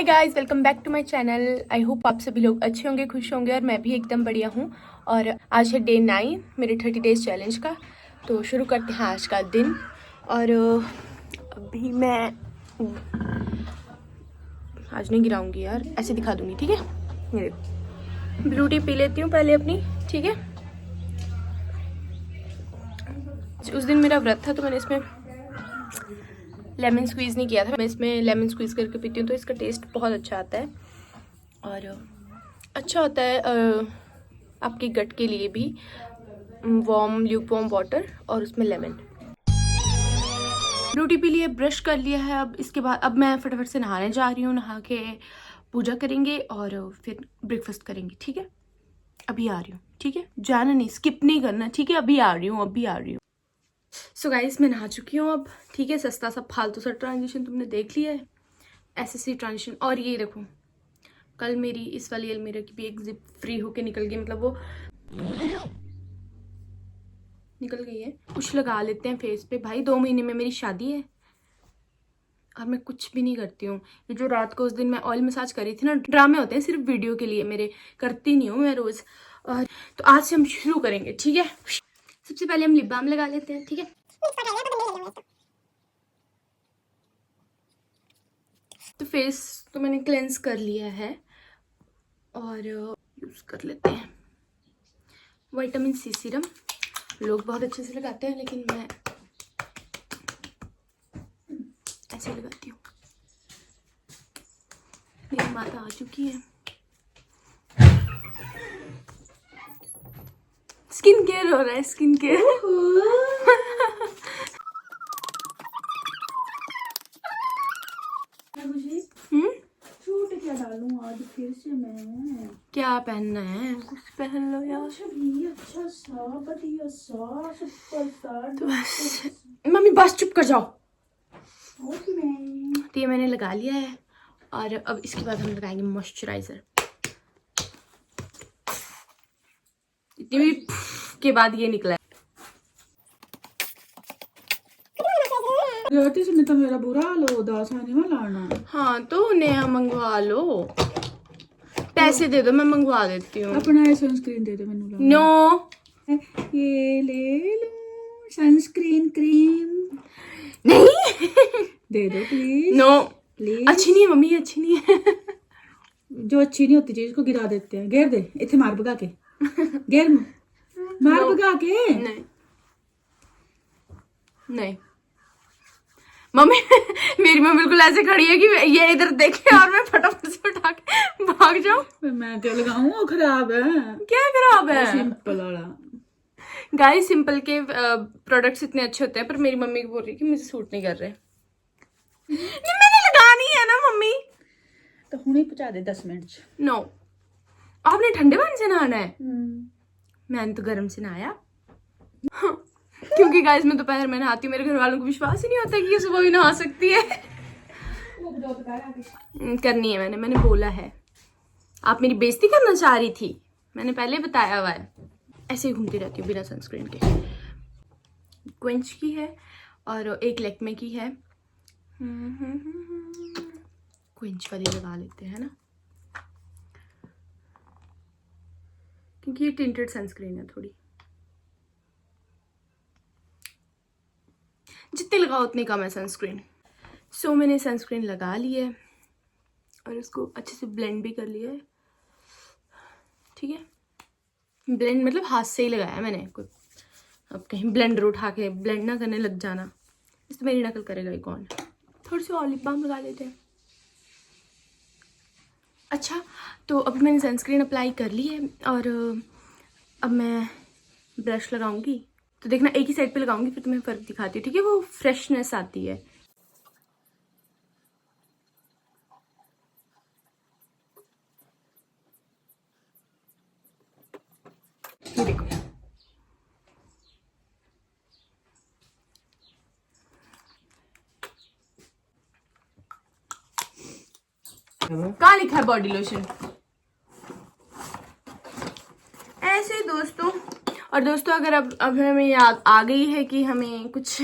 Hi guys, welcome back to my channel. I hope आप सभी लोग अच्छे होंगे, खुश होंगे और मैं भी एकदम बढ़िया हूँ। और आज है डे 9 मेरे 30 डेज चैलेंज का। तो शुरू करते हैं आज का दिन। और अभी मैं आज नहीं गिराऊंगी यार, ऐसे दिखा दूंगी, ठीक है। मेरे ब्लू टी पी लेती हूँ पहले अपनी, ठीक है। उस दिन मेरा व्रत था तो मैंने इसमें लेमन स्क्वीज़ नहीं किया था। मैं इसमें लेमन स्क्वीज़ करके पीती हूँ तो इसका टेस्ट बहुत अच्छा आता है और अच्छा होता है आपके गट के लिए भी। वार्म ल्यूक वार्म वाटर और उसमें लेमन। रोटी पी लिए, ब्रश कर लिया है। अब इसके बाद अब मैं फटाफट से नहाने जा रही हूँ। नहा के पूजा करेंगे और फिर ब्रेकफास्ट करेंगे, ठीक है। अभी आ रही हूँ, ठीक है। जाना नहीं, स्किप नहीं करना, ठीक है। अभी आ रही हूँ, अभी आ रही हूँ। सो गाइस, मैं नहा चुकी हूँ अब, ठीक है। सस्ता सा फालतू सा ट्रांजिशन तुमने देख लिया है, एसएससी ट्रांजिशन। और ये देखो, कल मेरी इस वाली अलमीरा की भी एक जिप फ्री होके निकल गई, मतलब वो निकल गई है। कुछ लगा लेते हैं फेस पे भाई, 2 महीने में मेरी शादी है और मैं कुछ भी नहीं करती हूँ। ये जो रात को उस दिन मैं ऑयल मसाज करी थी ना, ड्रामे होते हैं सिर्फ वीडियो के लिए मेरे, करती नहीं हूँ मैं रोज। और तो आज से हम शुरू करेंगे, ठीक है। सबसे पहले हम लिप बाम लगा लेते हैं, ठीक है। तो फेस तो मैंने क्लेंस कर लिया है और यूज कर लेते हैं विटामिन सी सीरम। लोग बहुत अच्छे से लगाते हैं लेकिन मैं ऐसे लगाती हूँ। मेरी माता आ चुकी है। स्किन केयर हो रहा है, स्किन केयर। सूट क्या डालूं आज फिर से मैं? क्या पहनना है, कुछ पहन लो यार। अच्छा सा बढ़िया सा सुपर सा। तो बस मम्मी बस चुप कर जाओ। ओके मैं तो ये मैंने लगा लिया है और अब इसके बाद हम लगाएंगे मॉइस्चराइजर। इतनी भी के बाद ये निकला है। इसने तो मेरा बुरा हाल हो दास आने में लाना। हाँ तो नया मंगवा लो, पैसे दे दो, मैं मंगवा देती हूँ। अपना सनस्क्रीन दे दो मैंने। नो, ये ले लो सनस्क्रीन क्रीम। नहीं दे दो प्लीज। No please. अच्छी नहीं है मम्मी, अच्छी नहीं है। जो अच्छी नहीं होती चीज को गिरा देते हैं। घेर दे इथे मार भगा के। घेर मार भगा के। नहीं नहीं मम्मी मेरी मम्मी बिल्कुल ऐसे खड़ी है कि ये इधर देखे और मैं फटाफट से उठा के भाग जाऊं। मैं क्या लगाऊं, खराब है। क्या खराब है? सिंपल वाला। गाइस, सिंपल के प्रोडक्ट्स इतने अच्छे होते हैं पर मेरी मम्मी बोल रही है कि मुझे सूट नहीं कर रहे। नहीं, मैंने लगानी है ना मम्मी। तो हुणे पहुंचा दे 10 मिनट। नो, आपने ठंडे पानी से नहाना है। मैंने तो गर्म से नहाया। क्योंकि गाइस मैं दोपहर में नहाती हूँ, मेरे घर वालों को विश्वास ही नहीं होता कि ये सुबह भी नहा सकती है। करनी है, मैंने बोला है। आप मेरी बेइज्जती करना चाह रही थी, मैंने पहले बताया हुआ है। ऐसे ही घूमती रहती हूँ बिना सनस्क्रीन के। क्वेंच की है और एक लैक्मे की है। क्वेंच वाली लगा लेते हैं ना, क्योंकि ये टिंटेड सनस्क्रीन है थोड़ी। जितने लगाओ उतनी कम है सनस्क्रीन। सो मैंने सनस्क्रीन लगा ली है और इसको अच्छे से ब्लेंड भी कर लिया है, ठीक है। ब्लेंड मतलब हाथ से ही लगाया है मैंने, कोई अब कहीं ब्लेंडर उठा के ब्लेंड ना करने लग जाना, इस तो मेरी नकल करेगा ही कौन। थोड़ी सी ऑलिव बाम लगा लेते हैं। अच्छा, तो अभी मैंने सनस्क्रीन अप्लाई कर ली है और अब मैं ब्रश लगाऊंगी। तो देखना एक ही साइड पे लगाऊंगी, फिर तुम्हें फर्क दिखाती हूँ, ठीक है। वो फ्रेशनेस आती है। ये देखो, कहाँ लिखा है बॉडी लोशन? ऐसे दोस्तों। और दोस्तों, अगर अब हमें याद आ गई है कि हमें कुछ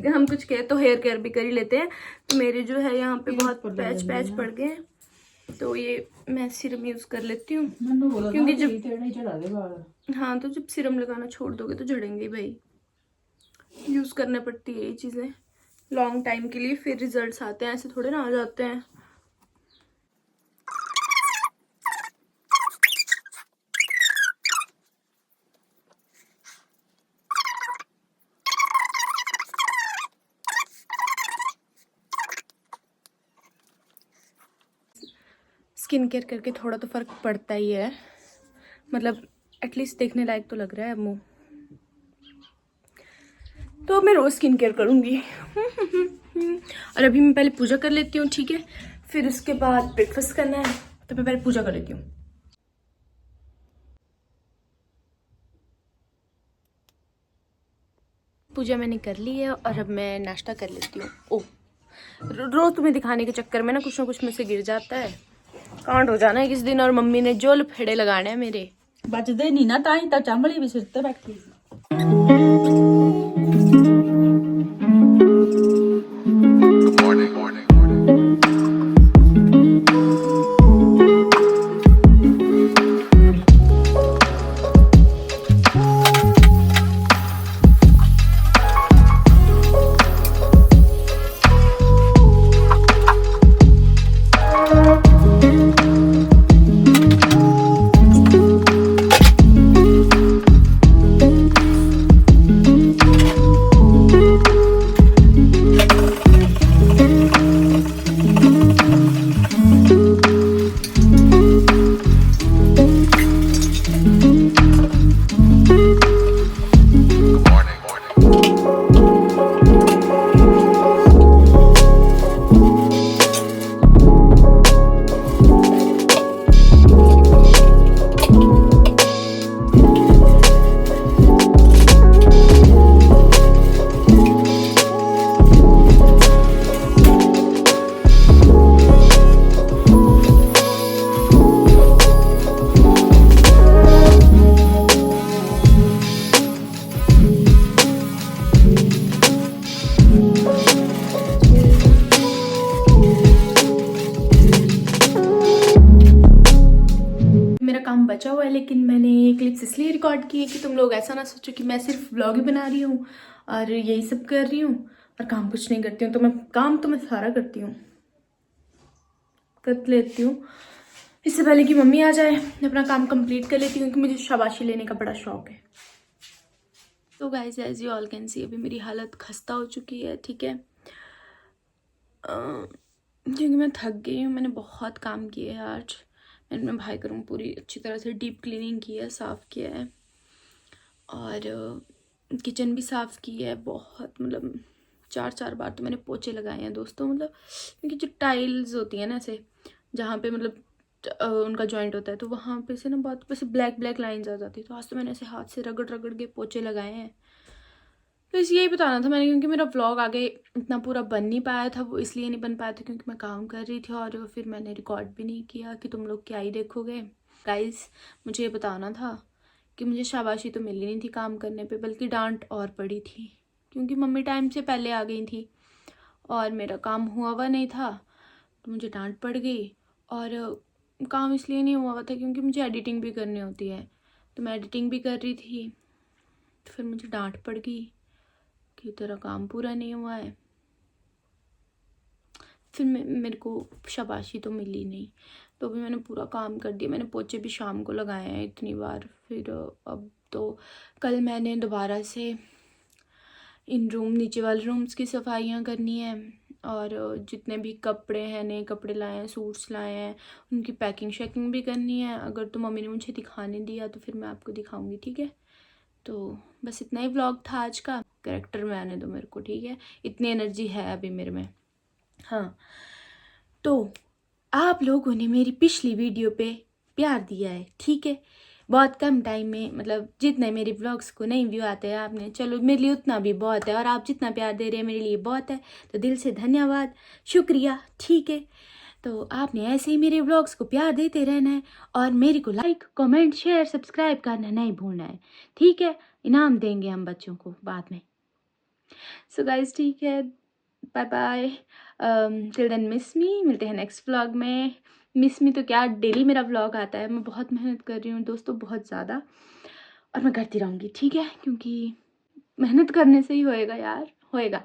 हम कुछ कहे तो हेयर केयर भी कर ही लेते हैं। तो मेरे जो है यहाँ पे बहुत पैच पैच पड़ गए हैं, तो ये मैं सीरम यूज़ कर लेती हूँ, क्योंकि जब हाँ तो जब सीरम लगाना छोड़ दोगे तो झड़ेंगे ही भाई। यूज़ करने पड़ती है ये चीज़ें लॉन्ग टाइम के लिए, फिर रिजल्ट्स आते हैं, ऐसे थोड़े ना आ जाते हैं। स्किन केयर करके थोड़ा तो फ़र्क पड़ता ही है, मतलब एटलीस्ट देखने लायक तो लग रहा है अब मुँह। तो मैं रोज़ स्किन केयर करूँगी। और अभी मैं पहले पूजा कर लेती हूँ, ठीक है, फिर उसके बाद ब्रेकफास्ट करना है, तो मैं पहले पूजा कर लेती हूँ। पूजा मैंने कर ली है और अब मैं नाश्ता कर लेती हूँ। ओह, रोज़ तुम्हें दिखाने के चक्कर में ना कुछ मुझसे गिर जाता है, कांड हो जाना है किस दिन, और मम्मी ने जो लफेड़े लगाने हैं मेरे। बचदे नहीं ना, ताई ता चंबली भी सिर ते बैठी। बचा हुआ है, लेकिन मैंने ये क्लिप्स इसलिए रिकॉर्ड की है कि तुम लोग ऐसा ना सोचो कि मैं सिर्फ व्लॉग ही बना रही हूँ और यही सब कर रही हूँ और काम कुछ नहीं करती हूँ। तो मैं सारा करती हूँ, कर लेती हूँ। इससे पहले कि मम्मी आ जाए अपना काम कंप्लीट कर लेती हूँ, क्योंकि मुझे शाबाशी लेने का बड़ा शौक है। तो guys as you all can see, अभी मेरी हालत खस्ता हो चुकी है, ठीक है, क्योंकि मैं थक गई हूँ। मैंने बहुत काम किया है आज। मैंने अपने भाई का रूम पूरी अच्छी तरह से डीप क्लीनिंग की है, साफ़ किया है, और किचन भी साफ़ की है बहुत, मतलब 4 बार तो मैंने पोछे लगाए हैं दोस्तों। मतलब क्योंकि जो टाइल्स होती हैं ना, ऐसे जहाँ पे मतलब उनका जॉइंट होता है, तो वहाँ पे से ना बहुत वैसे ब्लैक लाइंस आ जाती है। तो आज तो मैंने ऐसे हाथ से रगड़ के पोछे लगाए हैं। तो इस यही बताना था मैंने, क्योंकि मेरा व्लॉग आगे इतना पूरा बन नहीं पाया था। वो इसलिए नहीं बन पाया था क्योंकि मैं काम कर रही थी, और फिर मैंने रिकॉर्ड भी नहीं किया कि तुम लोग क्या ही देखोगे। गाइस मुझे ये बताना था कि मुझे शाबाशी तो मिली नहीं थी काम करने पे, बल्कि डांट और पड़ी थी, क्योंकि मम्मी टाइम से पहले आ गई थी और मेरा काम हुआ हुआ नहीं था, तो मुझे डांट पड़ गई। और काम इसलिए नहीं हुआ हुआ था क्योंकि मुझे एडिटिंग भी करनी होती है, तो मैं एडिटिंग भी कर रही थी, तो फिर मुझे डांट पड़ गई कि तेरा काम पूरा नहीं हुआ है। फिर मेरे को शाबाशी तो मिली नहीं, तो भी मैंने पूरा काम कर दिया। मैंने पोछे भी शाम को लगाए हैं इतनी बार। फिर अब तो कल मैंने दोबारा से इन नीचे वाले रूम्स की सफाइयाँ करनी है, और जितने भी कपड़े हैं, नए कपड़े लाए हैं, सूट्स लाए हैं, उनकी पैकिंग भी करनी है। अगर तो मम्मी ने मुझे दिखाने दिया तो फिर मैं आपको दिखाऊंगी, ठीक है। तो बस इतना ही व्लॉग था आज का। कैरेक्टर में आने दो मेरे को, ठीक है, इतनी एनर्जी है अभी मेरे में। हाँ, तो आप लोगों ने मेरी पिछली वीडियो पे प्यार दिया है, ठीक है, बहुत कम टाइम में, मतलब जितने मेरे व्लॉग्स को नहीं व्यू आते हैं आपने, चलो मेरे लिए उतना भी बहुत है, और आप जितना प्यार दे रहे हैं मेरे लिए बहुत है, तो दिल से धन्यवाद, शुक्रिया, ठीक है। तो आपने ऐसे ही मेरे व्लॉग्स को प्यार देते रहना है, और मेरे को लाइक, कमेंट, शेयर, सब्सक्राइब करना नहीं भूलना है, ठीक है। इनाम देंगे हम बच्चों को बाद में। सो गाइज ठीक है, bye bye, till then miss me, मिलते हैं नेक्स्ट व्लॉग में। मिस मी तो क्या, डेली मेरा व्लॉग आता है। मैं बहुत मेहनत कर रही हूँ दोस्तों, बहुत ज़्यादा, और मैं करती रहूँगी, ठीक है, क्योंकि मेहनत करने से ही होएगा यार, होएगा।